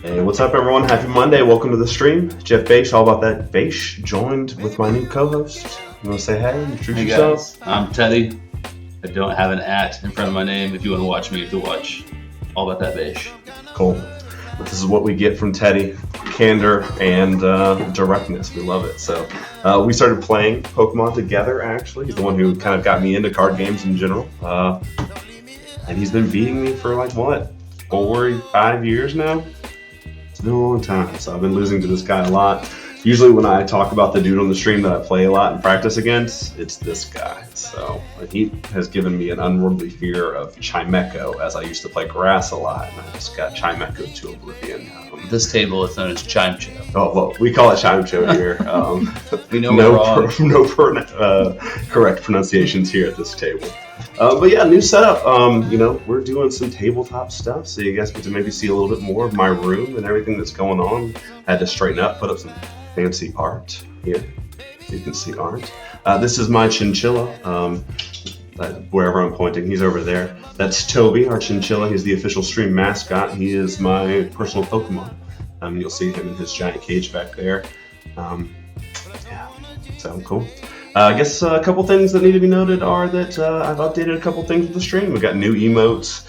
Hey, what's up, everyone? Happy Monday. Welcome to the stream. Jeff Bache, all about that Bache, joined with my new co-host. You want to say hey? Introduce yourself. Guys, I'm Teddy. I don't have an at in front of my name. If you want to watch me, you have to watch All About That Bache. Cool. This is what we get from Teddy. Candor and directness. We love it. So we started playing Pokemon together, actually. He's the one who kind of got me into card games in general. And he's been beating me for 4 or 5 years now? It's been a long time, so I've been losing to this guy a lot. Usually when I talk about the dude on the stream that I play a lot and practice against, it's this guy. So he has given me an unworldly fear of Chimecho, as I used to play grass a lot, and I just got Chimecho to oblivion. This table is known as Chimecho. Oh, well, we call it Chimecho here. We know we're wrong. Correct pronunciations here at this table. But yeah, new setup. We're doing some tabletop stuff, so you guys get to maybe see a little bit more of my room and everything that's going on. Had to straighten up, put up some fancy art here. You can see art. This is my chinchilla. Wherever I'm pointing, he's over there. That's Toby, our chinchilla. He's the official stream mascot. He is my personal Pokemon. You'll see him in his giant cage back there. So cool. I guess a couple things that need to be noted are that I've updated a couple things with the stream. We've got new emotes.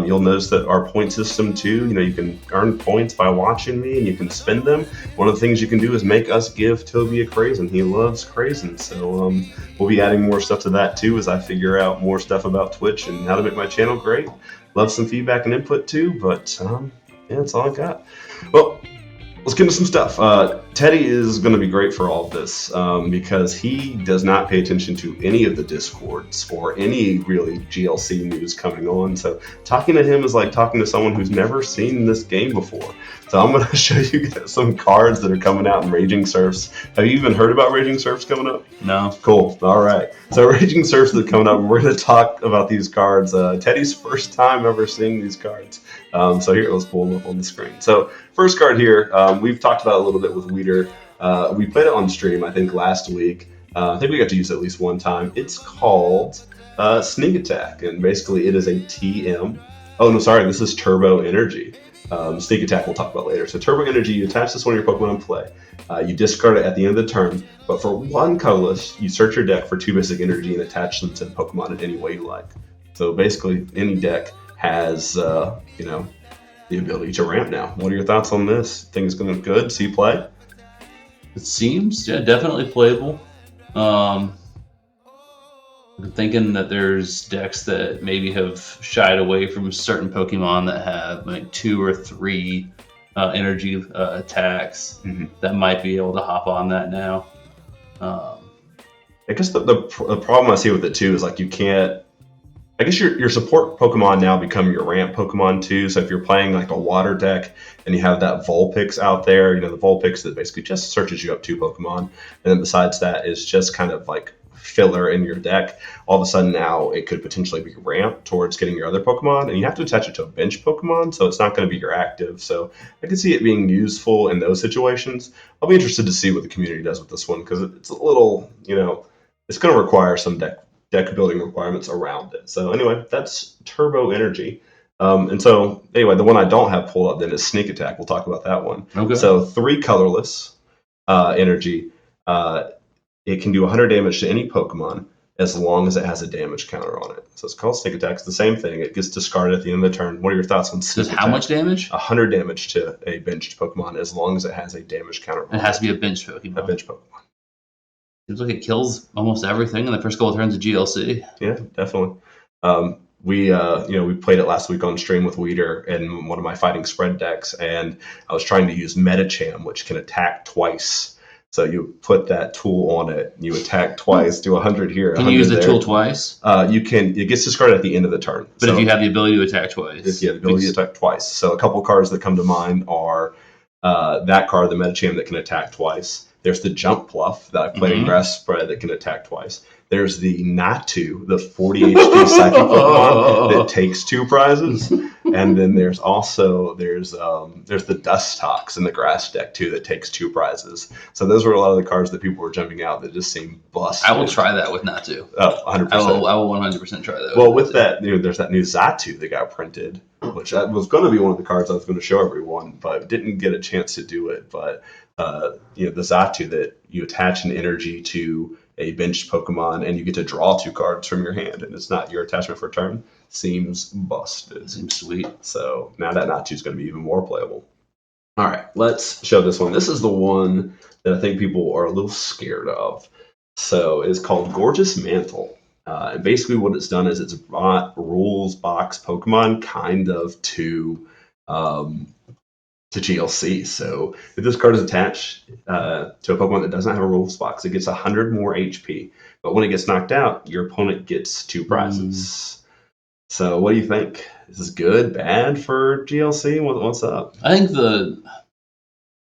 You'll notice that our point system too, you can earn points by watching me and you can spend them. One of the things you can do is make us give Toby a Crazen. He loves Crazen. So we'll be adding more stuff to that too as I figure out more stuff about Twitch and how to make my channel great. Love some feedback and input too, but that's all I got. Well, let's get into some stuff. Teddy is going to be great for all of this because he does not pay attention to any of the Discords or any really GLC news coming on. So talking to him is like talking to someone who's never seen this game before. So I'm going to show you guys some cards that are coming out in Raging Surfs. Have you even heard about Raging Surfs coming up? No. Cool. All right. So Raging Surfs is coming up, and we're going to talk about these cards. Teddy's first time ever seeing these cards. So here, let's pull them up on the screen. So first card here, we've talked about a little bit with Weeder. We played it on stream, I think, last week. I think we got to use it at least one time. It's called Sneak Attack, and basically it is a TM. Oh, no, sorry, this is Turbo Energy. Sneak Attack we'll talk about later. So Turbo Energy, you attach this one to your Pokemon in play. You discard it at the end of the turn, but for one colorless, you search your deck for 2 basic energy and attach them to the Pokemon in any way you like. So basically, any deck has, the ability to ramp now. What are your thoughts on this? Think it's going to be good? See play? It seems, definitely playable. I'm thinking that there's decks that maybe have shied away from certain Pokemon that have 2 or 3 energy attacks that might be able to hop on that now. I guess the problem I see with it too is you can't. I guess your support Pokemon now become your ramp Pokemon too. So if you're playing a water deck and you have that Vulpix out there, the Vulpix that basically just searches you up 2 Pokemon, and then besides that is just kind of filler in your deck. All of a sudden now it could potentially be ramp towards getting your other Pokemon, and you have to attach it to a bench Pokemon, so it's not going to be your active. So I can see it being useful in those situations. I'll be interested to see what the community does with this one because it's a little, it's going to require some deck building requirements around it. So anyway, that's Turbo Energy. And so anyway, the one I don't have pulled up then is Sneak Attack. We'll talk about that one. Okay. So 3 colorless energy. It can do 100 damage to any Pokemon as long as it has a damage counter on it. So it's called Sneak Attack. It's the same thing. It gets discarded at the end of the turn. What are your thoughts on Sneak Attack? How much damage? 100 damage to a benched Pokemon as long as it has a damage counter on it. It has to be a bench Pokemon. A bench Pokemon. Seems like it kills almost everything in the first couple of turns of GLC. Yeah, definitely. We played it last week on stream with Weeder in one of my fighting spread decks, and I was trying to use Metacham, which can attack twice. So you put that tool on it, you attack twice, do 100 here. Can you use the tool twice? You can. It gets discarded at the end of the turn. But if you have the ability to attack twice. If you have the ability to attack twice. So a couple cards that come to mind are that card, the Metacham, that can attack twice. There's the Jump Pluff that I played in Grass Spread that can attack twice. There's the Natu, the 40 HP psychic Pokemon that takes 2 prizes. And then there's the Dustox in the Grass deck too that takes 2 prizes. So those were a lot of the cards that people were jumping out that just seem busted. I will try that with Natu. Oh, 100%. I will 100% try that. Well, with that, there's that new Xatu that got printed. which that was going to be one of the cards I was going to show everyone, but didn't get a chance to do it. But the Xatu, that you attach an energy to a benched Pokemon and you get to draw 2 cards from your hand, and it's not your attachment for a turn, seems busted. Seems sweet. So now that Natu is going to be even more playable. All right, let's show this one. This is the one that I think people are a little scared of. So it's called Gorgeous Mantle. And basically what it's done is it's brought rules box Pokemon kind of to GLC. So if this card is attached to a Pokemon that doesn't have a rules box, it gets 100 more HP. But when it gets knocked out, your opponent gets 2 prizes. So what do you think? Is this good, bad for GLC? What's up? I think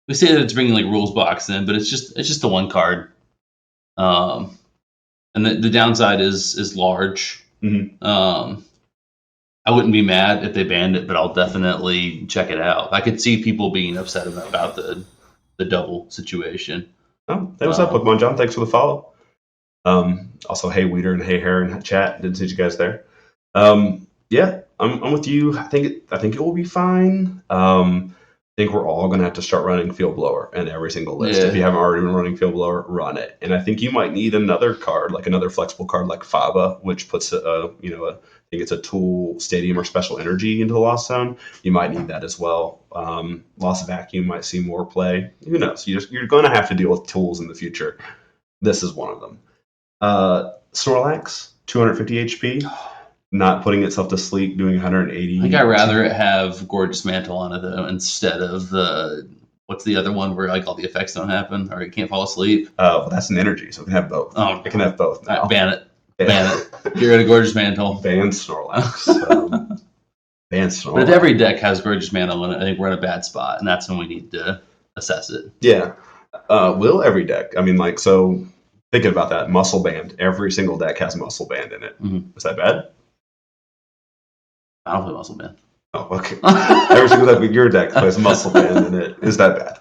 we say that it's bringing like rules box in, but it's just the one card. And the downside is large. Mm-hmm. I wouldn't be mad if they banned it, but I'll definitely check it out. I could see people being upset about the double situation. Oh, hey, what's up, Pokemon John? Thanks for the follow. Also, hey Weeder and hey Hair in chat. Didn't see you guys there. Yeah, I'm with you. I think it will be fine. I think we're all going to have to start running Field Blower in every single list. Yeah. If you haven't already been running Field Blower, run it. And I think you might need another card, like another flexible card like Faba, which puts I think it's a tool, stadium, or special energy into the Lost Zone. You might need that as well. Lost Vacuum might see more play. Who knows? You're going to have to deal with tools in the future. This is one of them. Snorlax, 250 HP. Not putting itself to sleep, doing 180. I think I'd rather it have Gorgeous Mantle on it though, instead of what's the other one where like all the effects don't happen or it can't fall asleep. Well, that's an energy, so it can have both. Oh, it can have both now. Right, ban it. Get rid of Gorgeous Mantle. Ban Snorlax. Ban Snorlax. But if every deck has Gorgeous Mantle in it, I think we're in a bad spot, and that's when we need to assess it. Yeah. Will every deck? I mean, like, so thinking about that, Muscle Band. Every single deck has Muscle Band in it. Mm-hmm. Is that bad? I don't play Muscle Band. Oh, okay. Every single deck with your deck plays Muscle Band in it. Is that bad?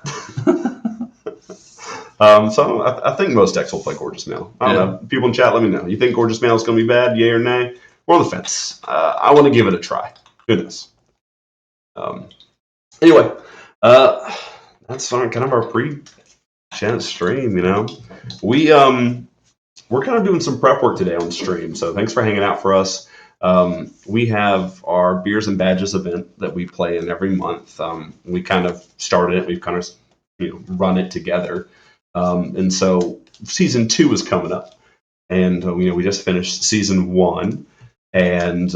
So I think most decks will play Gorgeous Mantle. I don't know. People in chat, let me know. You think Gorgeous Mantle is going to be bad? Yay or nay? We're on the fence. I want to give it a try. Who knows? Anyway, that's kind of our pre-chat stream. We're kind of doing some prep work today on stream. So thanks for hanging out for us. We have our Beers and Badges event that we play in every month. We kind of started it. We've kind of run it together. And so season 2 is coming up. And we just finished season 1. And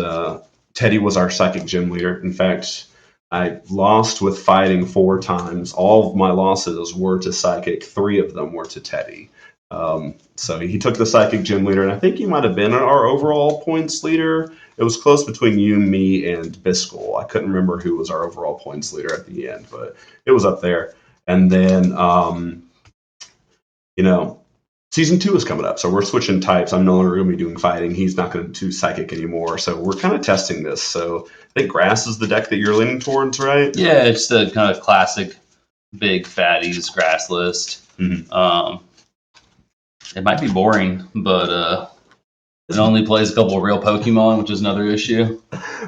Teddy was our psychic gym leader. In fact, I lost with fighting 4 times. All of my losses were to psychic. 3 of them were to Teddy. So he took the psychic gym leader, and I think he might have been our overall points leader. It was close between you, me, and Biscual. I couldn't remember who was our overall points leader at the end, but it was up there. And then, season 2 is coming up, so we're switching types. I'm no longer going to be doing fighting. He's not going to do psychic anymore, so we're kind of testing this. So I think grass is the deck that you're leaning towards, right? Yeah, it's the kind of classic big fatties grass list. Mm-hmm. It might be boring, but it only plays a couple of real Pokemon, which is another issue.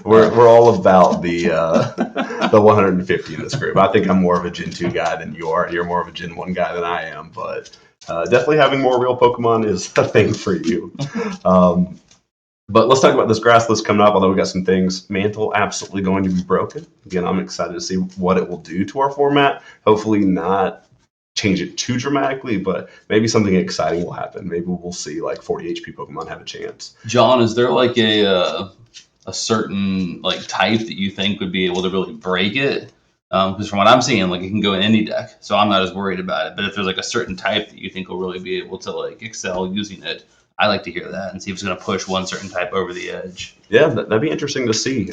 We're all about the 150 in this group. I think I'm more of a Gen 2 guy than you are. You're more of a Gen 1 guy than I am, but definitely having more real Pokemon is a thing for you. But let's talk about this grass list coming up, although we got some things. Mantle absolutely going to be broken. Again, I'm excited to see what it will do to our format. Hopefully not change it too dramatically, but maybe something exciting will happen. Maybe we'll see like 40 HP Pokemon have a chance. John, is there like a certain like type that you think would be able to really break it? Because from what I'm seeing, like it can go in any deck, so I'm not as worried about it. But if there's like a certain type that you think will really be able to like excel using it, I like to hear that and see if it's going to push one certain type over the edge. Yeah, that'd be interesting to see.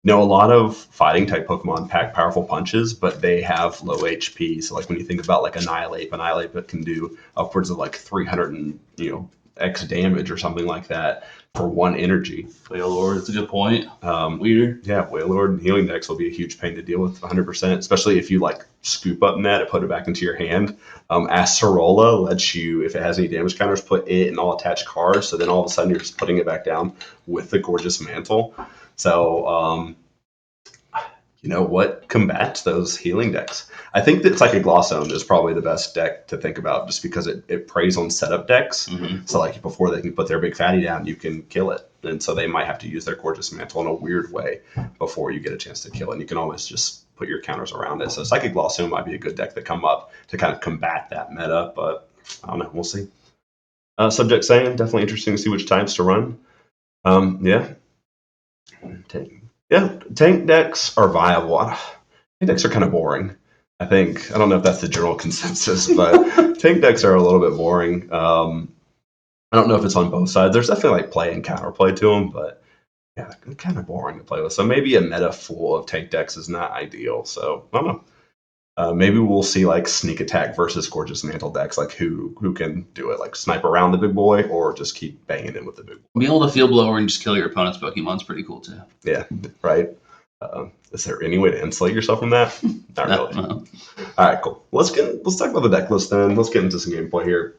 A lot of fighting type Pokemon pack powerful punches, but they have low HP. So like when you think about like Annihilate that can do upwards of like 300 and X damage or something like that for 1 energy. Wailord, that's a good point. Weeder. Yeah, Wailord and Healing Decks will be a huge pain to deal with 100%, especially if you like scoop up net and put it back into your hand. Acerola lets you, if it has any damage counters, put it in all attached cards, so then all of a sudden you're just putting it back down with the Gorgeous Mantle. So what combats those healing decks. I think that Psychic Glossome is probably the best deck to think about just because it preys on setup decks. Mm-hmm. So like before they can put their big fatty down, you can kill it. And so they might have to use their Gorgeous Mantle in a weird way before you get a chance to kill it. And you can always just put your counters around it. So Psychic Glossome might be a good deck to come up to kind of combat that meta, but I don't know. We'll see. Subject saying, definitely interesting to see which types to run. Yeah. Tank decks are viable. Tank decks are kind of boring, I think. I don't know if that's the general consensus, but tank decks are a little bit boring. I don't know if it's on both sides. There's definitely like play and counterplay to them, but yeah, they're kind of boring to play with. So maybe a meta full of tank decks is not ideal. So I don't know. Maybe we'll see like sneak attack versus Gorgeous Mantle decks, like who can do it, like snipe around the big boy or just keep banging in with the big boy. Being able to field blower and just kill your opponent's Pokemon's pretty cool too. Yeah, right. Is there any way to insulate yourself from that? Not really. No. All right, cool. Let's talk about the deck list then. Let's get into some gameplay here.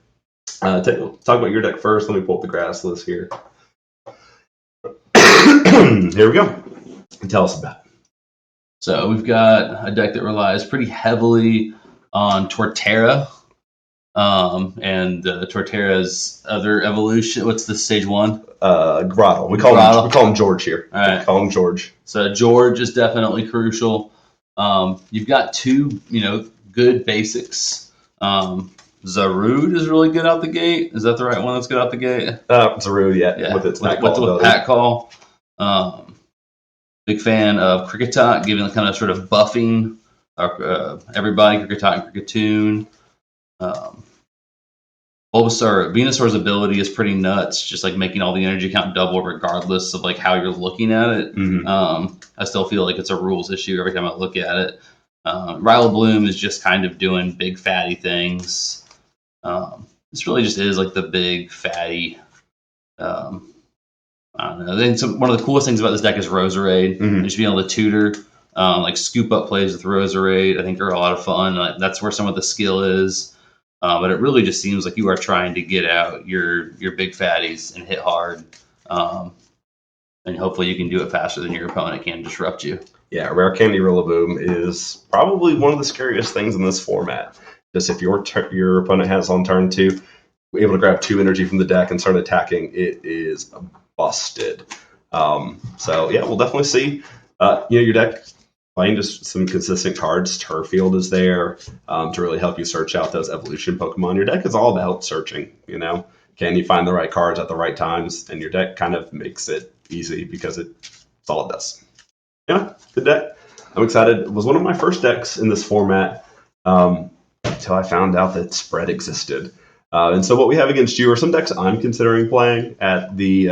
Talk about your deck first. Let me pull up the grass list here. Here we go. Tell us about it. So we've got a deck that relies pretty heavily on Torterra, and Torterra's other evolution. What's the stage 1? Grotto. We call him George here. All right. We call him George. So George is definitely crucial. You've got 2, good basics. Zarude is really good out the gate. Is that the right one that's good out the gate? Zarude, yeah. With its Pat Call. With Pat Call. Big fan of Kricketot, giving the kind of sort of buffing everybody, Kricketot and Kricketune. Bulbasaur, Venusaur's ability is pretty nuts, just like making all the energy count double regardless of like how you're looking at it. Mm-hmm. I still feel like it's a rules issue every time I look at it. Rillaboom is just kind of doing big fatty things. This really just is like the big fatty. I don't know. I think one of the coolest things about this deck is Roserade. Mm-hmm. Just being able to tutor, like scoop up plays with Roserade, I think are a lot of fun. That's where some of the skill is. But it really just seems like you are trying to get out your big fatties and hit hard. And hopefully you can do it faster than your opponent can disrupt you. Yeah, Rare Candy Rillaboom is probably one of the scariest things in this format. Just if your opponent has on turn 2, able to grab 2 energy from the deck and start attacking, it is busted. So yeah, we'll definitely see. Your deck playing just some consistent cards. Turffield is there to really help you search out those evolution Pokemon. Your deck is all about searching. Can you find the right cards at the right times? And your deck kind of makes it easy because it's all it does. Yeah, good deck. I'm excited. It was one of my first decks in this format until I found out that spread existed. And so what we have against you are some decks I'm considering playing at the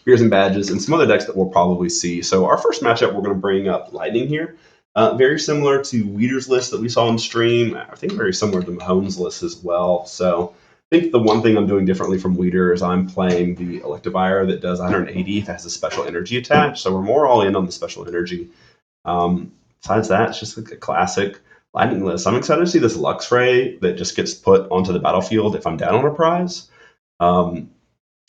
Beers and Badges and some other decks that we'll probably see. So our first matchup, we're going to bring up Lightning here. Very similar to Weeder's list that we saw on stream. I think very similar to Mahone's list as well. So I think the one thing I'm doing differently from Weeder is I'm playing the Electivire that does 180 if it has a special energy attached. So we're more all in on the special energy. Besides that, it's just like a classic Lightning list. I'm excited to see this Luxray that just gets put onto the battlefield if I'm down on a prize. I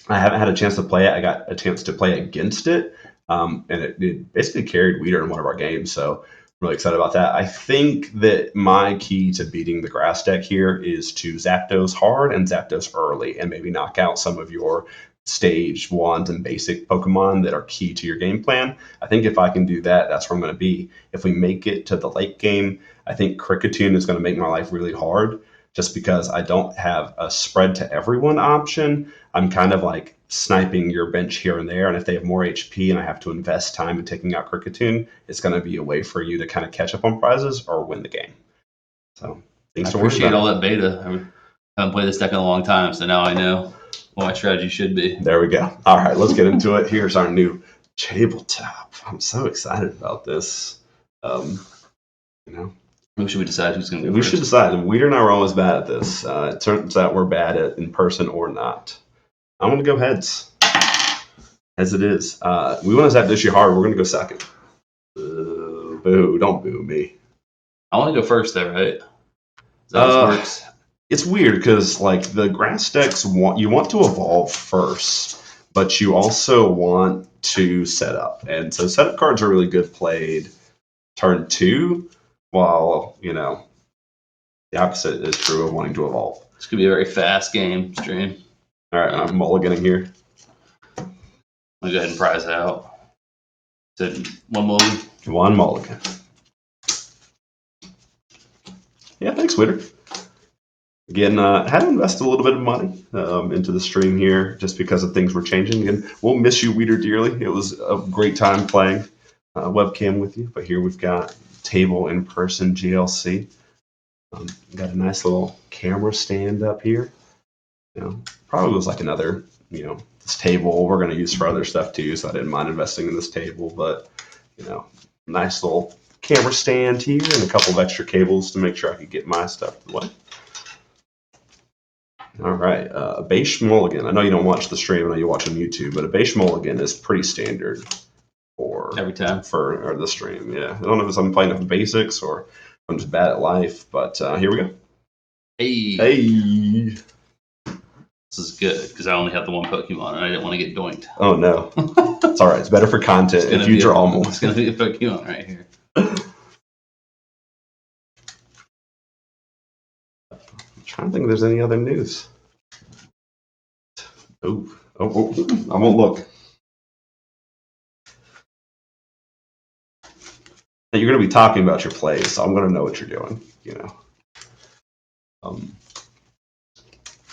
haven't had a chance to play it. I got a chance to play against it, and it basically carried Weeder in one of our games. So I'm really excited about that. I think that my key to beating the grass deck here is to Zapdos hard and Zapdos early, and maybe knock out some of your stage 1s and basic Pokemon that are key to your game plan. I think if I can do that, that's where I'm going to be. If we make it to the late game, I think Kricketune is going to make my life really hard just because I don't have a spread to everyone option. I'm kind of like sniping your bench here and there, and if they have more HP and I have to invest time in taking out Kricketune, it's going to be a way for you to kind of catch up on prizes or win the game. So I appreciate all that beta. I haven't played this deck in a long time, so now I know what my strategy should be. There we go. All right, let's get into it. Here's our new tabletop. I'm so excited about this. Maybe should we decide who's going to go We first? should decide. Weeder and I are always bad at this. It turns out we're bad at in person or not. I'm going to go heads. As it is. We want to zap this year hard. We're going to go second. Boo. Don't boo me. I want to go first there, right? Is that how this works? It's weird because like the grass decks you want to evolve first, but you also want to set up. And so setup cards are really good played turn 2, while, the opposite is true of wanting to evolve. This could be a very fast game stream. All right, I'm mulliganing here. I'll go ahead and prize out. Said one mulligan. One mulligan. Yeah, thanks, Witter. Again, had to invest a little bit of money into the stream here just because of things were changing. And we'll miss you, Weeder, dearly. It was a great time playing webcam with you. But here we've got table in person GLC. Got a nice little camera stand up here. Probably was like another, this table we're going to use for other stuff too. So I didn't mind investing in this table. But, nice little camera stand here and a couple of extra cables to make sure I could get my stuff away. All right, a beige mulligan. I know you don't watch the stream. I know you watch on YouTube, but a beige mulligan is pretty standard for every time for the stream. Yeah, I don't know if I'm playing enough basics or I'm just bad at life, but here we go. Hey, this is good because I only have the one Pokemon and I didn't want to get doinked. Oh no, it's all right. It's better for content if you draw more. It's gonna be a Pokemon right here. I'm trying to think if there's any other news. Oh, I won't look. You're going to be talking about your plays, so I'm going to know what you're doing. All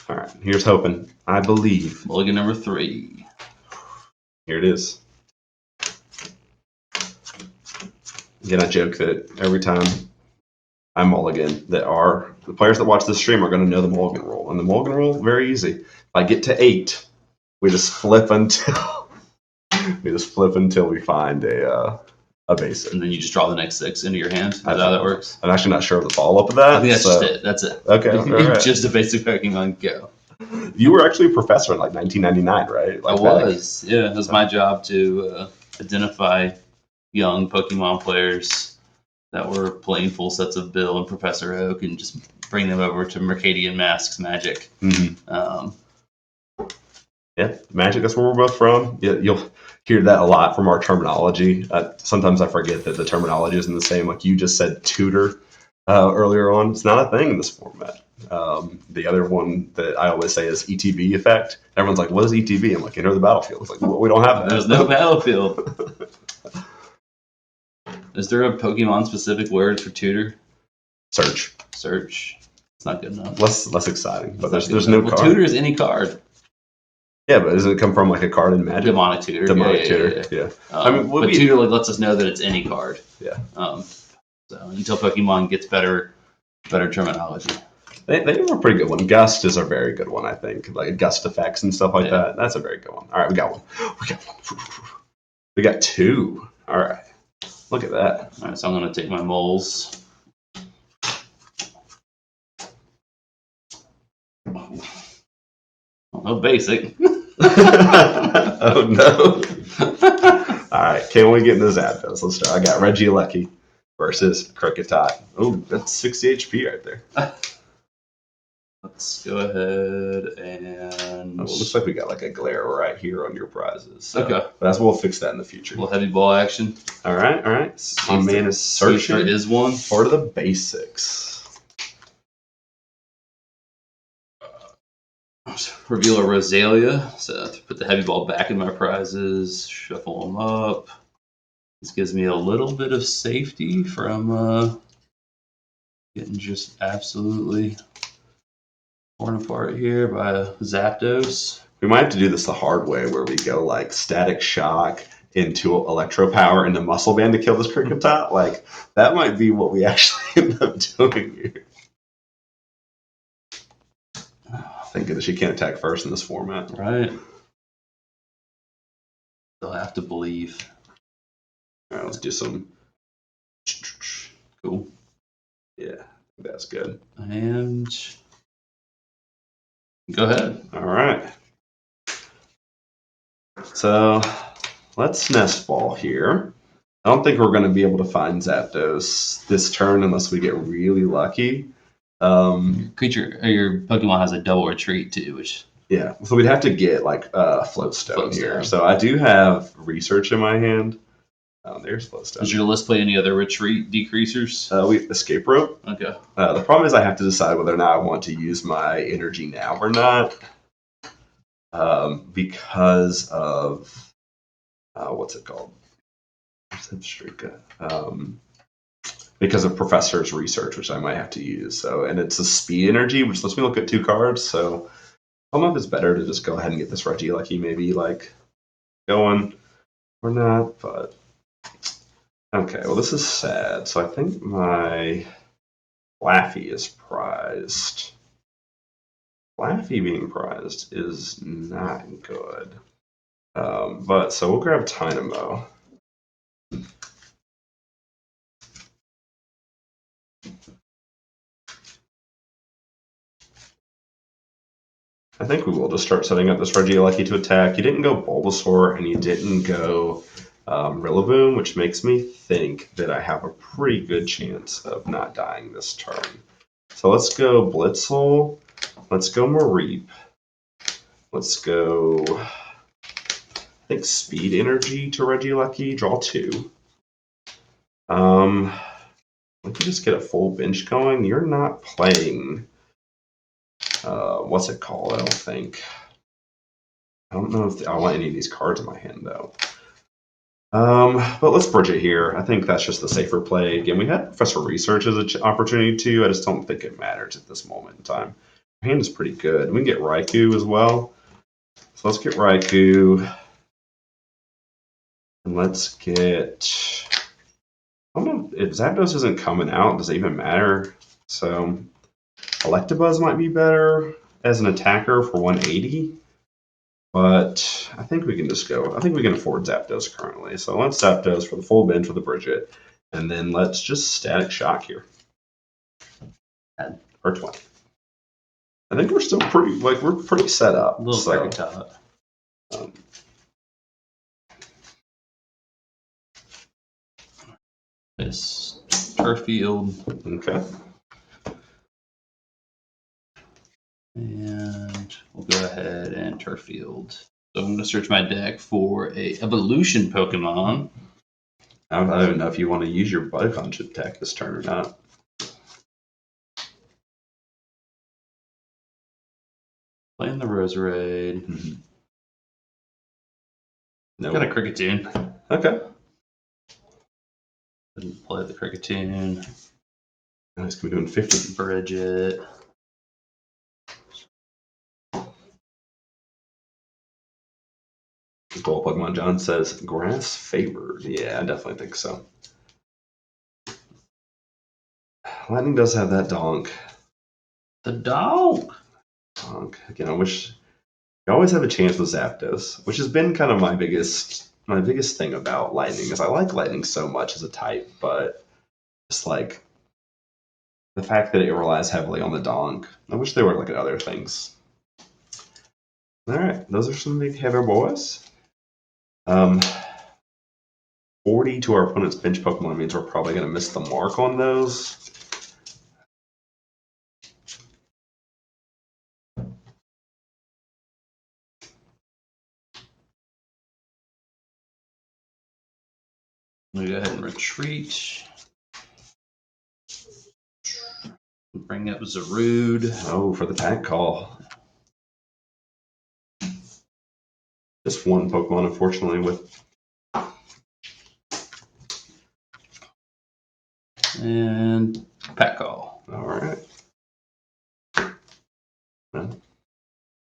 right, here's hoping. I believe. Mulligan number 3. Here it is. Again, I joke that every time I mulligan, the players that watch this stream are going to know the mulligan rule. And the mulligan rule, very easy. If I get to 8, we just flip until we find a basic. And then you just draw the next 6 into your hand. Is that how that works? I'm actually not sure of the follow-up of that. I think that's just it. That's it. Okay. All right. Just a basic Pokemon Go. You were actually a professor in like 1999, right? I was. Yeah, it was my job to identify young Pokemon players that were playing full sets of Bill and Professor Oak and just bring them over to Mercadian Masks Magic. Mm-hmm. Yeah, Magic, that's where we're both from. You'll hear that a lot from our terminology. Sometimes I forget that the terminology isn't the same. Like you just said tutor earlier on. It's not a thing in this format. The other one that I always say is ETB effect. Everyone's like, what is ETB? I'm like, enter the battlefield. It's like, well, we don't have that. There's no battlefield. Is there a Pokemon-specific word for tutor? Search. It's not good enough. Less exciting. But there's no card. Tutor is any card. Yeah, but doesn't it come from like a card in Magic? Demonic tutor. Yeah. But tutor lets us know that it's any card. Yeah. So until Pokemon gets better terminology. They have a pretty good one. Gust is a very good one, I think. Like gust effects and stuff like that. That's a very good one. All right, we got one. We got 2. All right. Look at that. All right, so I'm going to take my moles. Oh, basic. Oh, no. All right, can we get into Zapdos? Let's start. I got Regieleki versus Kricketot. Oh, that's 60 HP right there. Let's go ahead and... it looks like we got like a glare right here on your prizes. So. Okay. But we'll fix that in the future. A little heavy ball action. All right. My man is searching there is one for the basics. Reveal a Rosalia. So to put the heavy ball back in my prizes, shuffle them up. This gives me a little bit of safety from getting just absolutely torn apart here by Zapdos. We might have to do this the hard way where we go like Static Shock into Electro Power into Muscle Band to kill this Kricketot. Like, that might be what we actually end up doing here. Thank goodness you can't attack first in this format. Right. They'll have to believe. All right, let's do some. Cool. Yeah, that's good. And go ahead. All right. So let's nest ball here. I don't think we're going to be able to find Zapdos this turn unless we get really lucky. Your Pokemon has a double retreat too, which so we'd have to get like Floatstone here. So I do have Research in my hand. There's slow stuff. Does your list play any other retreat decreasers? We escape rope. Okay. The problem is I have to decide whether or not I want to use my energy now or not, because of what's it called? Because of Professor's research, which I might have to use. So, and it's a speed energy, which lets me look at 2 cards. So, I don't know if it's better to just go ahead and get this Regieleki maybe like going or not. But okay, well this is sad. So I think my Laffy is prized. Laffy being prized is not good. But so we'll grab Tynamo. I think we will just start setting up this Regieleki to attack. You didn't go Bulbasaur and you didn't go Rillaboom, which makes me think that I have a pretty good chance of not dying this turn. So let's go Blitzel. Let's go Mareep. Let's go, I think, Speed Energy to Regieleki. Draw 2. We can just get a full bench going. You're not playing. What's it called? I don't think. I don't know if I want any of these cards in my hand though. But let's bridge it here. I think that's just the safer play. Again, we had Professor Research as an opportunity too. I just don't think it matters at this moment in time. Our hand is pretty good. We can get Raikou as well. So let's get Raikou. And let's get. I don't know if Zapdos isn't coming out. Does it even matter? So Electabuzz might be better as an attacker for 180. But I think we can just go. I think we can afford Zapdos currently. So let's Zapdos for the full bench with the Bridget. And then let's just Static Shock here. Or 20. I think we're still pretty, we're pretty set up. A little so, top. This turf field. Okay. And we'll go ahead and turf field. So I'm going to search my deck for a evolution Pokemon. I don't even know if you want to use your Butterconch attack this turn or not. Playing the Roserade. Mm-hmm. No. Got a Kricketune. Okay. Didn't play the Kricketune. Nice, can we doing 50? Bridget. Gold Pokemon John says grass favored. Yeah, I definitely think so. Lightning does have that donk. The donk. Donk. Again, I wish you always have a chance with Zapdos, which has been kind of my biggest thing about Lightning is I like Lightning so much as a type, but just like the fact that it relies heavily on the donk. I wish there were like other things. All right, those are some big heavy boys. 40 to our opponent's bench Pokemon means we're probably going to miss the mark on those. I'm going to go ahead and retreat. Bring up Zarude. Oh, for the pack call. Just one Pokemon, unfortunately, with. And pack call. All right.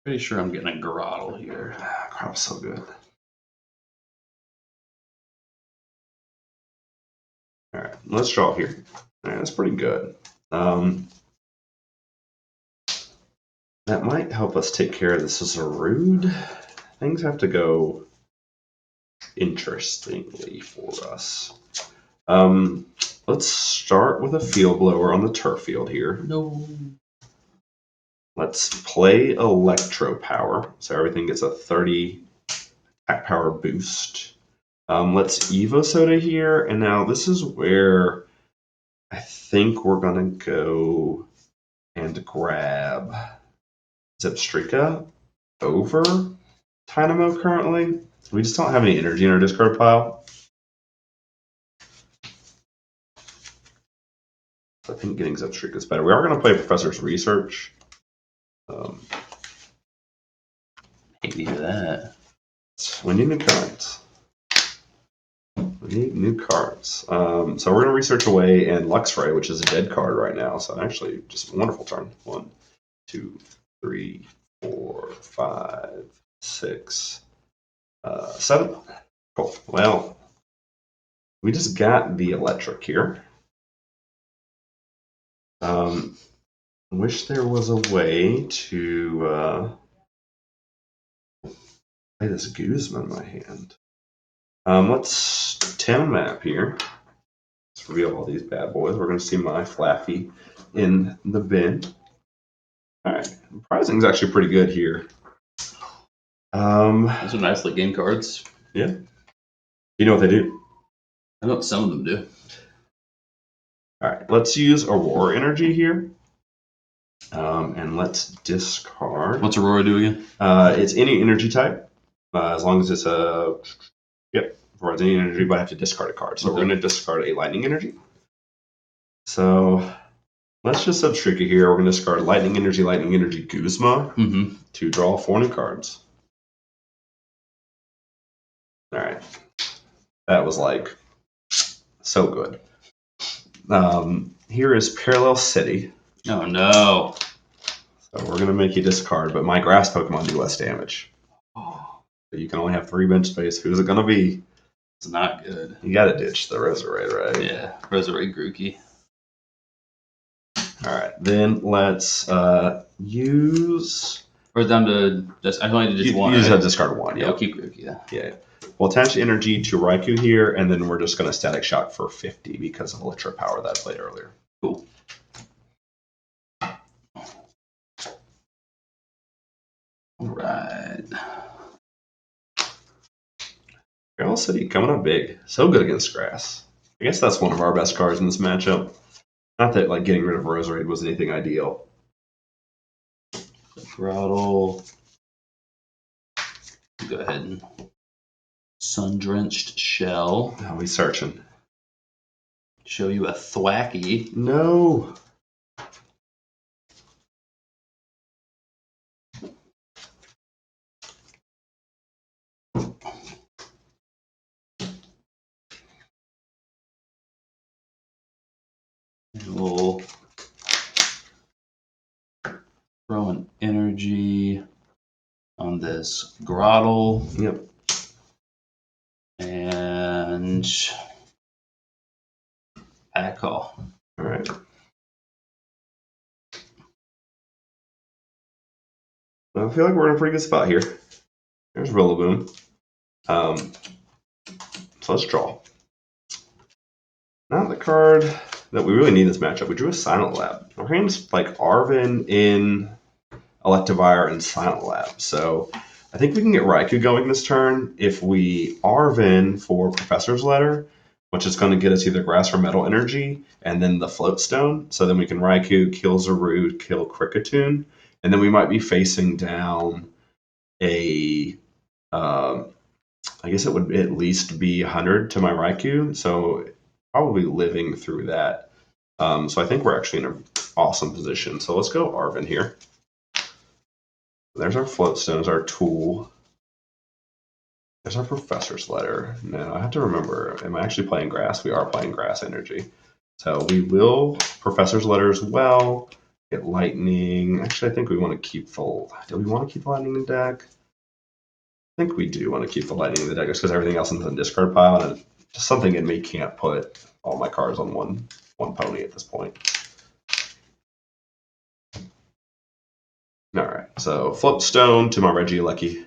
Pretty sure I'm getting a Grotle here. Crop's so good. All right, let's draw here. All right, that's pretty good. That might help us take care of this as a rude. Things have to go interestingly for us. Let's start with a field blower on the turf field here. No. Let's play Electro Power, so everything gets a 30 attack power boost. Let's Evo Soda here, and now this is where I think we're gonna go and grab Zepstrika over Tynamo currently. We just don't have any energy in our discard pile. I think getting Zepstreak is better. We are going to play Professor's Research. Hate to hear that. We need new cards. So we're going to research away and Luxray, which is a dead card right now. So actually, just a wonderful turn. 1, 2, 3, 4, 5, 6, 7. Cool. Well, we just got the electric here. Wish there was a way to play this Guzma in my hand. Let's 10 map here. Let's reveal all these bad boys. We're going to see my Flaffy in the bin. All right, pricing is actually pretty good here. Those are nice late game cards. Yeah. You know what they do? I know what some of them do. All right, let's use Aurora Energy here. And let's discard. What's Aurora do again? It's any energy type, as long as it's a. Yep, provides any energy, but I have to discard a card. So we're going to discard a Lightning Energy. So let's just Zepstreak it here. We're going to discard Lightning Energy, Guzma to draw 4 new cards. All right. That was like so good. Here is Parallel City. Oh no. So we're going to make you discard, but my grass Pokemon do less damage. So you can only have 3 bench space. Who's it going to be? It's not good. You got to ditch the Roserade, right? Yeah, Roserade Grookey. All right, then let's use. Or down to just. I only did just one. You just right? have to discard 1. Yeah, I'll keep Grookey. Yeah. We'll attach energy to Raikou here, and then we're just going to Static Shock for 50 because of Electro Power that I played earlier. Cool. All right. Parallel City coming up big. So good against grass. I guess that's one of our best cards in this matchup. Not that like getting rid of Roserade was anything ideal. Throttle. Go ahead and Sun-Drenched Shell. Oh, he's searching. Show you a Thwacky. No. And we'll throw an energy on this Grottle. Yep. And pack call. All right. I feel like we're in a pretty good spot here. There's Rillaboom. So let's draw. Not the card that we really need in this matchup. We drew a Silent Lab. Our hand's like Arven in Electivire and Silent Lab. So I think we can get Raikou going this turn if we Arven for Professor's Letter, which is going to get us either Grass or Metal Energy, and then the Float Stone. So then we can Raikou, kill Zarude, kill Kricketune, and then we might be facing down a. I guess it would at least be 100 to my Raikou, so probably living through that. So I think we're actually in an awesome position. So let's go Arven here. There's our Float Stone, as our tool. There's our Professor's Letter. Now I have to remember, am I actually playing grass? We are playing grass energy. So we will Professor's Letter as well. Get Lightning. Actually, I think we want to keep full. Do we want to keep the Lightning in the deck? I think we do want to keep the Lightning in the deck just because everything else is in the discard pile, and just something in me can't put all my cards on one pony at this point. All right, so Float Stone to my Regieleki.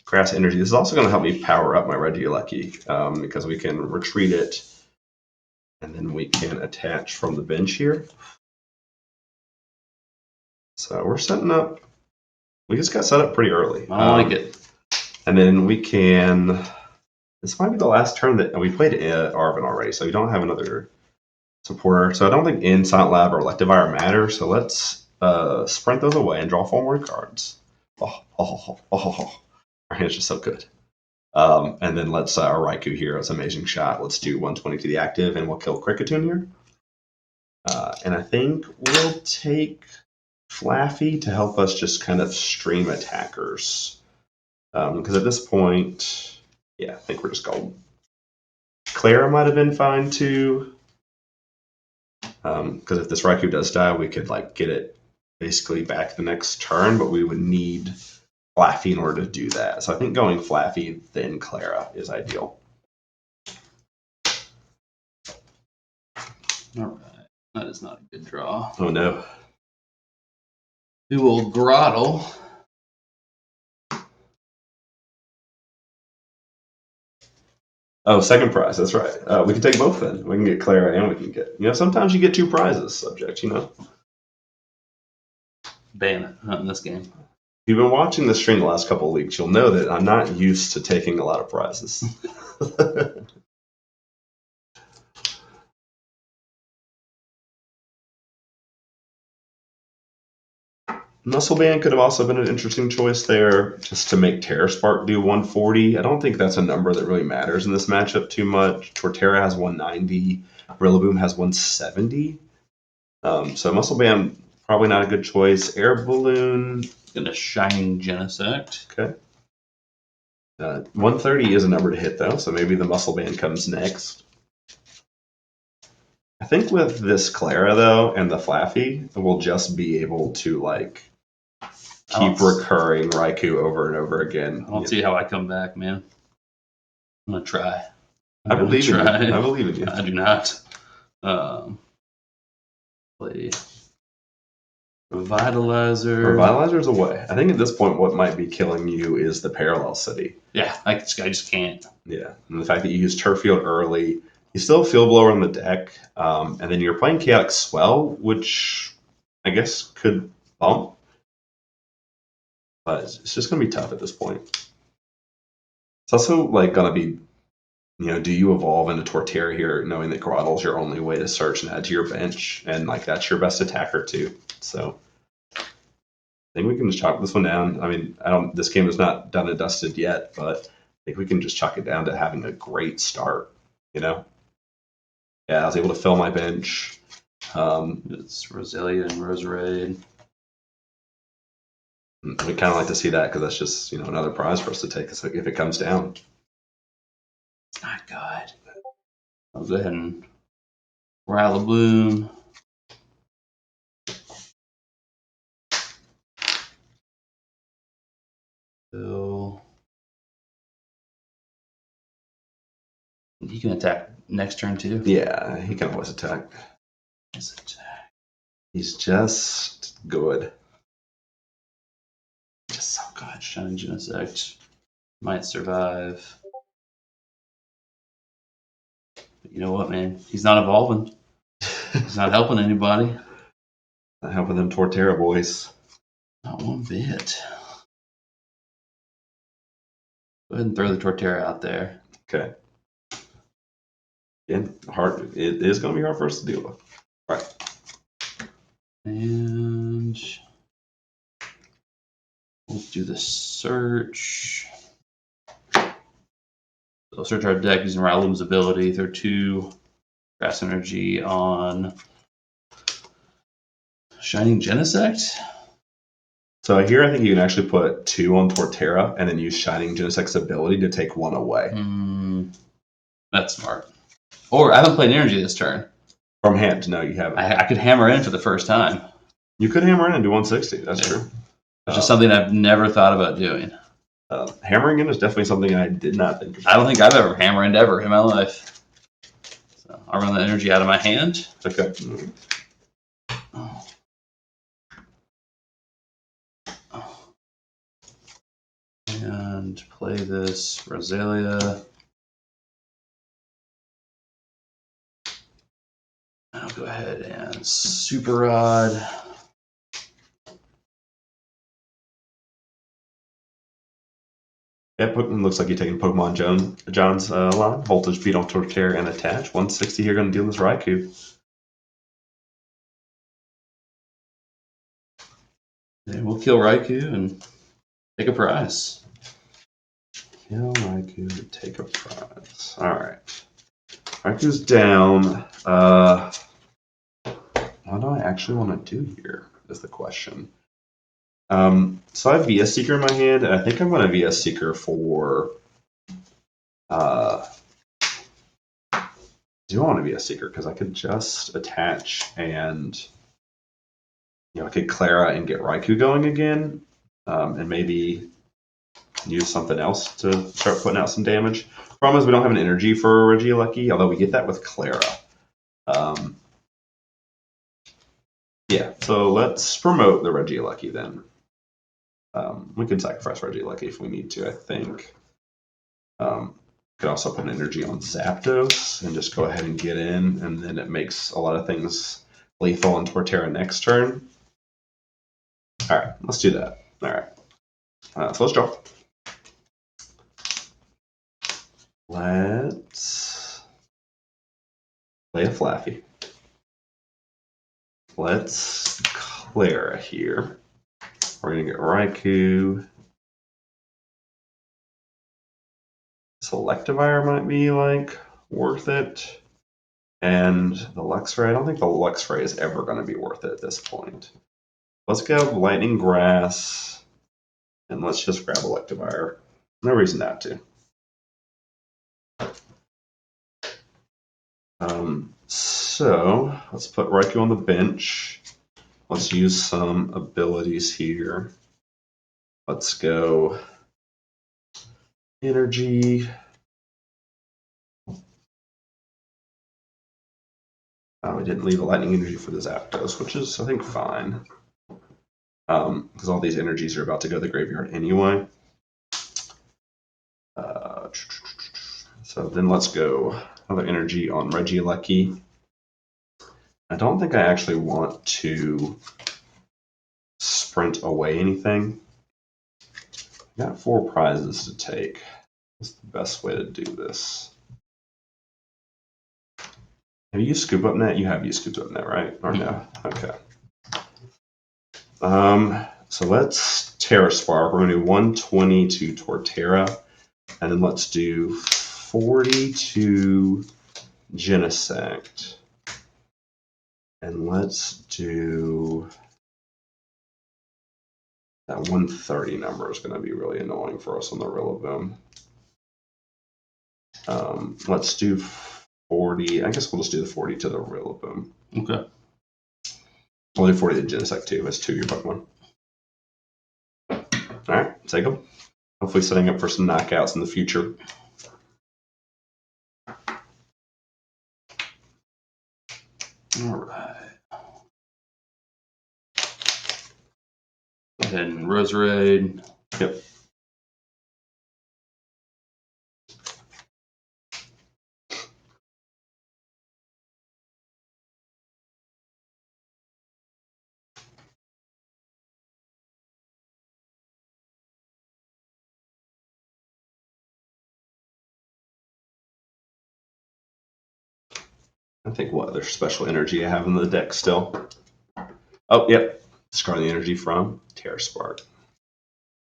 Grass Energy. This is also going to help me power up my Regieleki because we can retreat it, and then we can attach from the bench here. So we're setting up. We just got set up pretty early. I like it. And then we can. This might be the last turn that we played Arven already, so we don't have another supporter. So I don't think in Silent Lab or Electivire matter. So let's sprint those away and draw 4 more cards. Our hand's just so good. And then let's our Raikou here. It's an amazing shot. Let's do 120 to the active, and we'll kill Cricketune here. And I think we'll take Flaffy to help us just kind of stream attackers. Because at this point, yeah, I think we're just golden. Clara might have been fine too. Because if this Raikou does die, we could like get it basically back the next turn, but we would need Flaffy in order to do that. So I think going Flaffy, then Clara is ideal. All right. That is not a good draw. Oh no. We will Grottle. Oh, second prize. That's right. We can take both then. We can get Clara and we can get, sometimes you get 2 prizes, subject, Ban it, not in this game. If you've been watching the stream the last couple of weeks, you'll know that I'm not used to taking a lot of prizes. Muscle Band could have also been an interesting choice there, just to make Terra Spark do 140. I don't think that's a number that really matters in this matchup too much. Torterra has 190. Rillaboom has 170. So Muscle Band, probably not a good choice. Air Balloon. Gonna Shining Genesect. Okay. 130 is a number to hit, though, so maybe the Muscle Band comes next. I think with this Clara, though, and the Flaffy, we'll just be able to, keep recurring Raikou over and over again. I don't see how I come back, man. I'm gonna try. I believe in you. I believe in you. I do not. Play Revitalizer. Revitalizer's away. I think at this point, what might be killing you is the Parallel City. Yeah, I just can't. Yeah, and the fact that you use Turf Field early, you still have Field Blower on the deck, and then you're playing Chaotic Swell, which I guess could bump. But it's just going to be tough at this point. It's also going to be, do you evolve into Torterra here, knowing that Grottle's your only way to search and add to your bench, and that's your best attacker too. So I think we can just chalk this one down. I mean, this game is not done and dusted yet, but I think we can just chalk it down to having a great start. Yeah, I was able to fill my bench. It's Roselia and Roserade. We kind of like to see that because that's just another prize for us to take if it comes down. My God. I'll go ahead and Rillaboom. So he can attack next turn too. Yeah, he can always attack. He's just good. Just so good. Shining Genesect might survive. But you know what, man? He's not evolving. He's not helping anybody. Not helping them Torterra boys. Not one bit. Go ahead and throw the Torterra out there. Okay. Again, hard. It is going to be hard for us to deal with. All right. And we'll do the search. So we'll search our deck using Rillaboom's ability. Throw 2 Grass Energy on Shining Genesect. So here I think you can actually put 2 on Torterra and then use Shining Genesect's ability to take 1 away. That's smart. Or I haven't played energy this turn. From hand, no, you haven't. I could hammer in for the first time. You could hammer in and do 160. That's true. Which is something I've never thought about doing. Hammering in is definitely something I did not think about. I don't think I've ever hammered ever in my life. So I'll run the energy out of my hand. Okay. And play this Roselia. I'll go ahead and Super Rod. Yeah, looks like you're taking Pokemon John's line. Voltage Beat on Torterra and attach. 160 here, going to deal with Raikou. And we'll kill Raikou and take a prize. Kill Raikou to take a prize. Alright. Raikou's down. What do I actually want to do here is the question. So I have VS Seeker in my hand, and I think I'm going to VS Seeker for... do I want to VS Seeker? Because I could just attach and... I could Clara and get Raikou going again, and maybe use something else to start putting out some damage. Problem is we don't have an energy for Regieleki, although we get that with Clara. Yeah, so let's promote the Regieleki then. We can sacrifice Regieleki if we need to, I think. Could also put an energy on Zapdos and just go ahead and get in, and then it makes a lot of things lethal on Torterra next turn. Alright, let's do that. Alright. So let's draw. Let's play a Flaffy. Let's Clara here. We're going to get Raikou. Selectivire might be like worth it. And the Luxray, I don't think the Luxray is ever going to be worth it at this point. Let's go Lightning Grass. And let's just grab Electivire. No reason not to. So let's put Raikou on the bench. Let's use some abilities here. Let's go Energy. We didn't leave a Lightning Energy for the Zapdos, which is, I think, fine. Because all these energies are about to go to the graveyard anyway. So then let's go another energy on Regieleki. I don't think I actually want to sprint away anything. I got 4 prizes to take. What's the best way to do this? Have you used Scoop Up Net? You have used Scoop Up Net, right? Or no? Okay. So let's Terra Spark. We're going to do 120 to Torterra. And then let's do 40 to Genesect. And let's do... that 130 number is going to be really annoying for us on the Rillaboom. Let's do 40. I guess we'll just do the 40 to the Rillaboom. Okay. We'll do 40 to Genesect too. That's 2 of your Pokemon. Alright, take them. Hopefully setting up for some knockouts in the future. Alright. Go ahead and Roserade. Yep. I think what other special energy I have in the deck still. Oh, yep. Discard the energy from Terra Spark.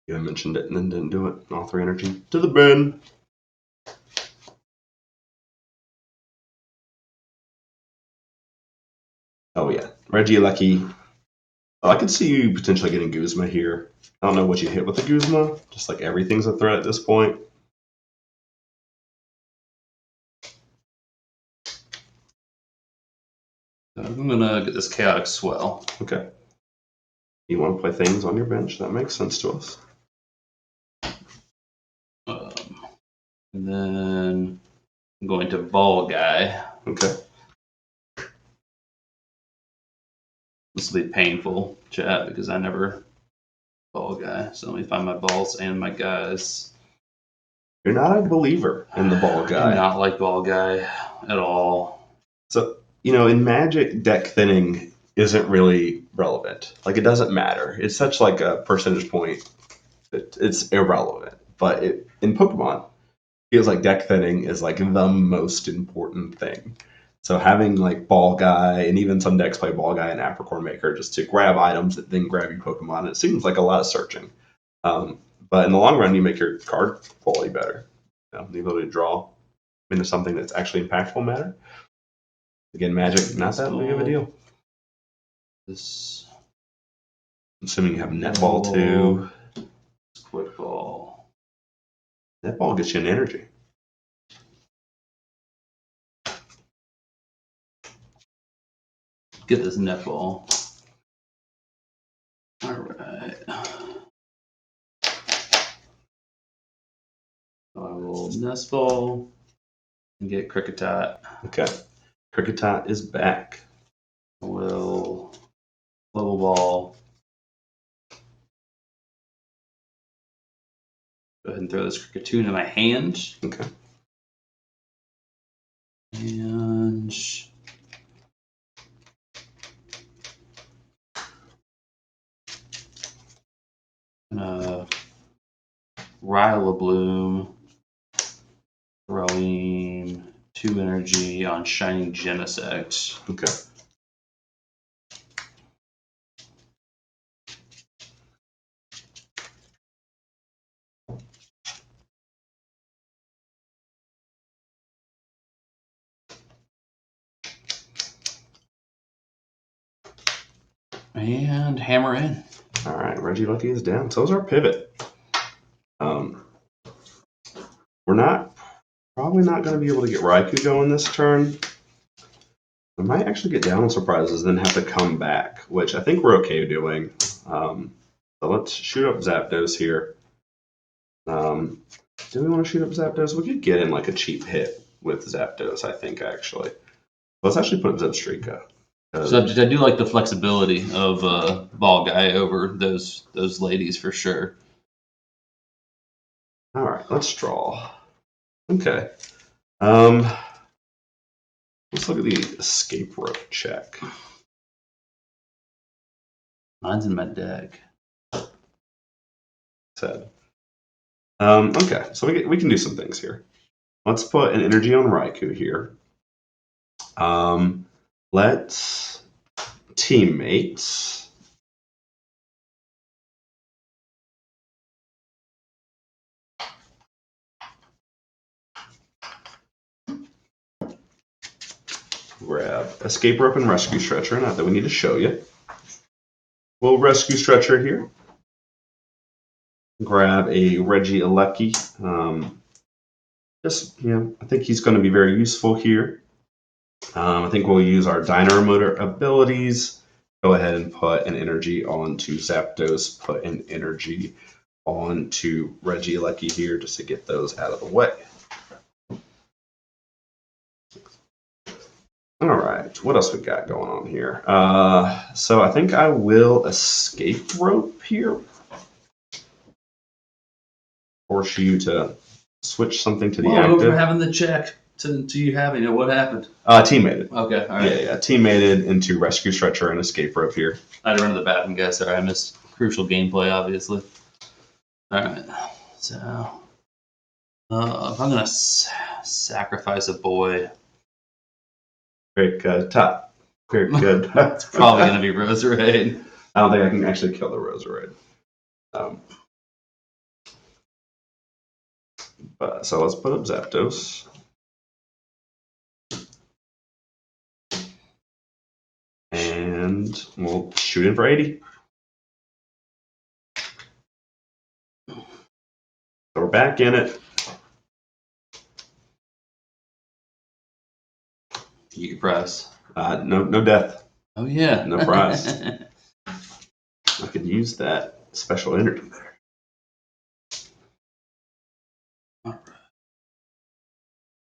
You had mentioned it and then didn't do it. All 3 energy to the bin. Oh yeah, Regieleki. Oh, I could see you potentially getting Guzma here. I don't know what you hit with the Guzma. Just like everything's a threat at this point. I'm gonna get this Chaotic Swell. Okay. You want to play things on your bench? That makes sense to us. And then I'm going to Ball Guy. Okay. This will be painful, chat, because I never Ball Guy. So let me find my balls and my guys. You're not a believer in the Ball Guy. I do not like Ball Guy at all. So, in Magic, deck thinning isn't really relevant. Like, it doesn't matter. It's such like a percentage point. It's irrelevant. But in Pokemon, it feels like deck thinning is like the most important thing. So having like Ball Guy, and even some decks play Ball Guy and Apricorn Maker just to grab items that then grab your Pokemon, it seems like a lot of searching. But in the long run, you make your card quality better. You know, the ability to draw into something that's actually impactful matter. Again, Magic, not that big of a deal. This. Assuming you have netball too. Quick ball. Netball gets you an energy. Get this netball. All right. I will nest ball and get Cricketot. Okay. Cricketot is back. I will level ball. Go ahead and throw this Cricketoon in my hand. Okay. And Raikou, throwing 2 energy on Shining Genesect. Okay. And hammer in. All right, Regieleki is down. So is our pivot. We're probably not going to be able to get Raikou going this turn. We might actually get down on surprises, then have to come back, which I think we're okay doing. So let's shoot up Zapdos here. Do we want to shoot up Zapdos? We could get in like a cheap hit with Zapdos, I think, actually. Let's actually put up Zebstrika. So I do like the flexibility of Ball Guy over those ladies for sure. All right, let's draw. Okay. Let's look at the escape rope check. Mine's in my deck. Said. Okay, so we can do some things here. Let's put an energy on Raikou here. Let's teammates. Grab escape rope and rescue stretcher. Not that we need to show you. We'll rescue stretcher here. Grab a Regieleki. I think he's going to be very useful here. I think we'll use our Dynamo Motor abilities. Go ahead and put an energy onto Zapdos. Put an energy onto Regieleki here just to get those out of the way. All right, what else we got going on here? So I think I will escape rope here. Force you to switch something to the active. From having the check to you having it, what happened? Teammated. Okay, all right. Yeah, teammated into rescue stretcher and escape rope here. I had to run to the bathroom, guys. Sorry, I missed crucial gameplay, obviously. All right, so if I'm gonna sacrifice a boy, Very good. Top. Very good. it's probably gonna be Roserade. I don't think I can actually kill the Roserade. So let's put up Zapdos. And we'll shoot in for 80. So we're back in it. You can press. No death. Oh yeah. No prize. I could use that special energy there. All right.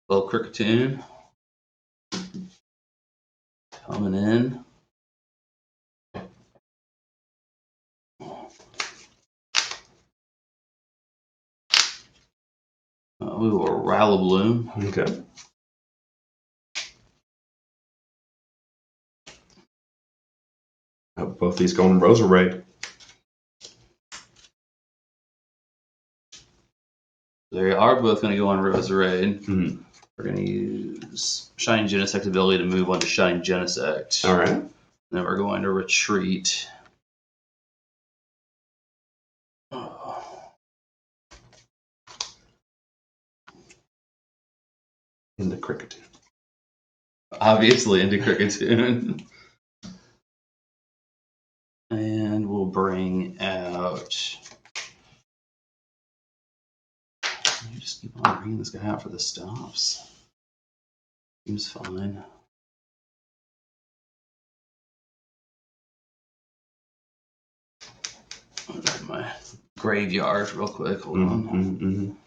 Little Cricketoon coming in. We will Raikou. Okay. Both these going Roserade. They are both going to go on Roserade. Mm-hmm. We're going to use Shining Genesect ability to move on to Shining Genesect. All right. Then we're going to retreat. into Cricketune. Obviously into Cricketune. And we'll bring out. You just keep on bringing this guy out for the stops. Seems fine. I'll grab my graveyard real quick. Hold on.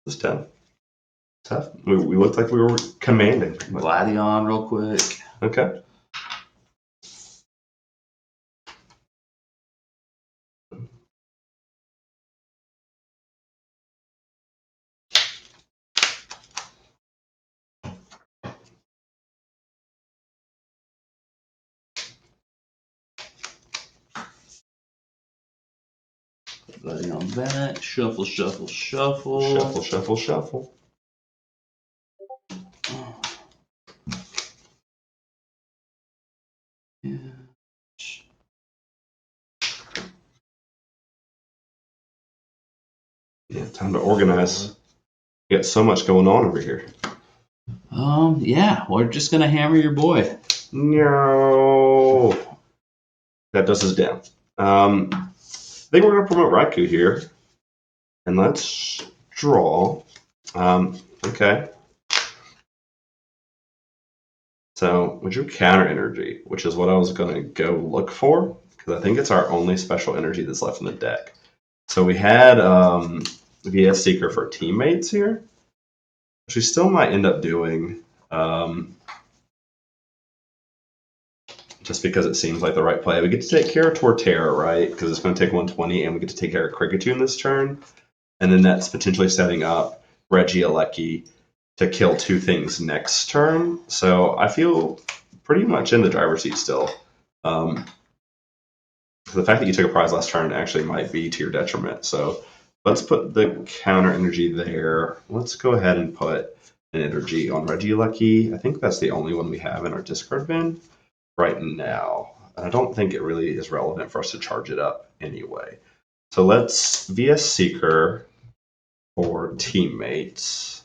It's tough. Tough. We looked like we were commanding. Gladion real quick. Okay. Gladion back. Shuffle, shuffle, shuffle. Shuffle, shuffle, shuffle. Yeah, time to organize. You got so much going on over here. Yeah, we're just gonna hammer your boy. No. That does us down. I think we're gonna promote Raikou here. And let's draw. Okay. So we drew counter energy, which is what I was going to go look for, because I think it's our only special energy that's left in the deck. So we had VS Seeker for teammates here, which we still might end up doing, just because it seems like the right play. We get to take care of Torterra, right? Because it's going to take 120, and we get to take care of Cricketune this turn. And then that's potentially setting up Regieleki to kill two things next turn. So I feel pretty much in the driver's seat still. The fact that you took a prize last turn actually might be to your detriment. So let's put the counter energy there. Let's go ahead and put an energy on Regieleki. I think that's the only one we have in our discard bin right now. And I don't think it really is relevant for us to charge it up anyway. So let's VS Seeker for teammates.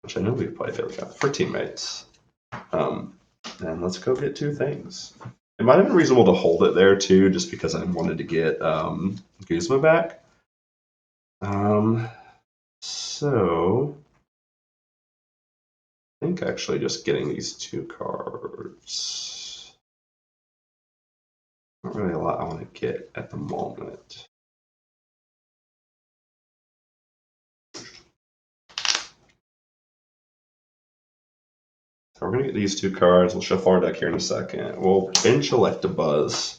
Which I know we've played for teammates. And let's go get two things. It might have been reasonable to hold it there too, just because I wanted to get Guzma back. So I think actually just getting these two cards. Not really a lot I want to get at the moment. So we're going to get these two cards. We'll shuffle our deck here in a second. We'll bench Electabuzz.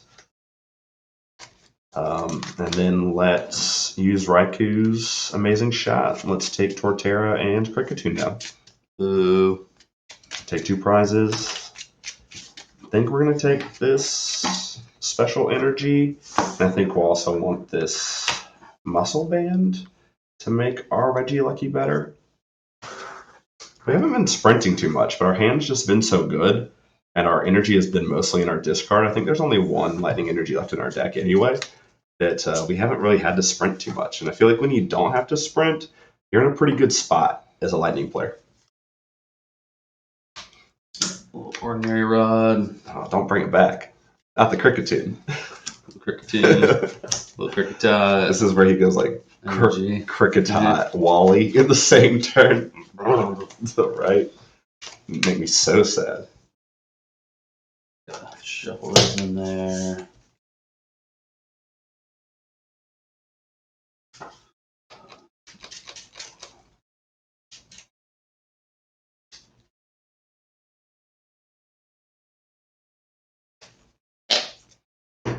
And then let's use Raikou's amazing shot. Let's take Torterra and Cricketune down. Ooh. Take two prizes. I think we're going to take this special energy. And I think we'll also want this muscle band to make our Regieleki better. We haven't been sprinting too much, but our hand's just been so good, and our energy has been mostly in our discard. I think there's only one lightning energy left in our deck anyway, that we haven't really had to sprint too much. And I feel like when you don't have to sprint, you're in a pretty good spot as a lightning player. Ordinary Rod. Oh, don't bring it back. Not the Cricketune. Little Cricketot. This is where he goes like Cricketot, Wally in the same turn. Right? Make me so sad. Shuffle those in there.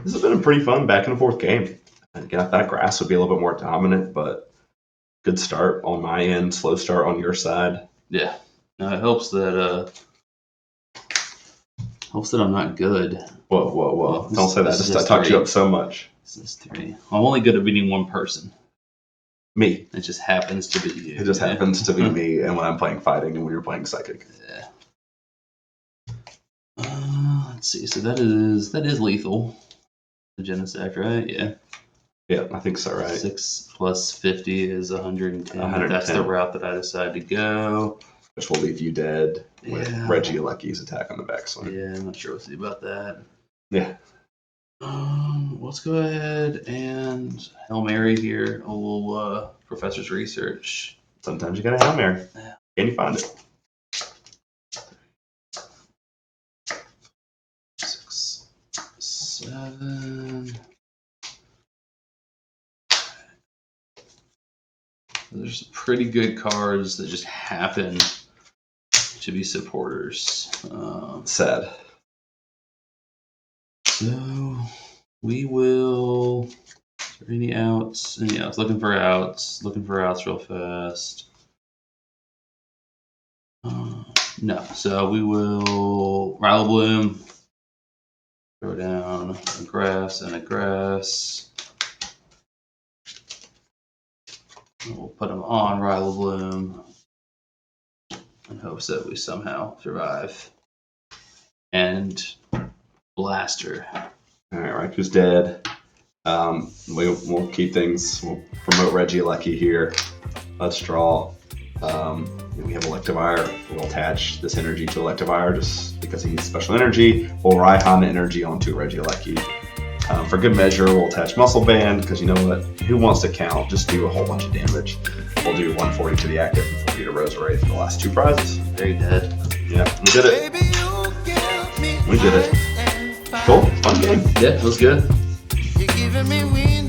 This has been a pretty fun back and forth game. Again, I thought grass would be a little bit more dominant, but good start on my end, slow start on your side. Yeah. No, it helps that I'm not good. Whoa. Don't say that. I talked you up so much. This is 3. I'm only good at beating one person. Me. It just happens to be you. It just happens to be me, and when I'm playing fighting, and when you're playing psychic. Yeah. Let's see. So that is lethal. The Genesect, right? Yeah. Yeah, I think so, right? 6 plus 50 is 110. 110. That's the route that I decided to go. Which will leave you dead with Yeah. Regieleki's attack on the backswing. Yeah, I'm not sure what to do about that. Yeah. Let's go ahead and Hail Mary here. A little Professor's Research. Sometimes you gotta Hail Mary. Yeah. Can you find it? 6, 7. There's some pretty good cards that just happen to be supporters. Sad. So we will. Is there any outs? Any outs? Looking for outs. Looking for outs real fast. No. So we will Raikou Bloom. Throw down a grass and a grass. We'll put them on Raikou Bloom in hopes that we somehow survive. And Blaster. All right, Raiku's dead. We'll keep things. We'll promote Regieleki here. Let's draw. We have Electivire. We'll attach this energy to Electivire just because he needs special energy. We'll Raihan energy onto Regieleki. For good measure, we'll attach Muscle Band because you know what? Who wants to count? Just do a whole bunch of damage. We'll do 140 to the active and 40 to Roserade for the last 2 prizes. Very dead. Yeah, we did it. We did it. Cool. Fun game. Yeah, it was good. You're giving me wings.